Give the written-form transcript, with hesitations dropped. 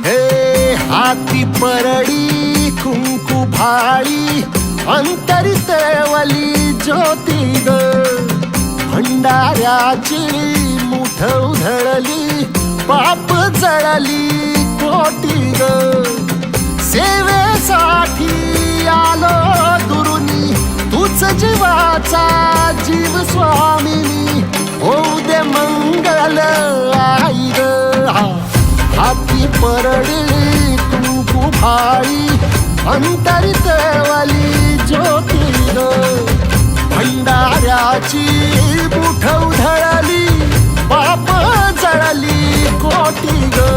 हे हाती परडी कुंकू भाळी अंतरी तेवली ज्योती ग भंडाऱ्याची मुठ उधळली पाप जळली कोटी ग सेवेसाठी आलो दुरुनी तूच जीवाचा जीव स्वामिनी होऊ दे मंगल आई ग हाती परडी कुंकू भाळी अंतरी तेवली ज्योती ग भंडाऱ्याची मुठ उधळली पाप जळली कोटी ग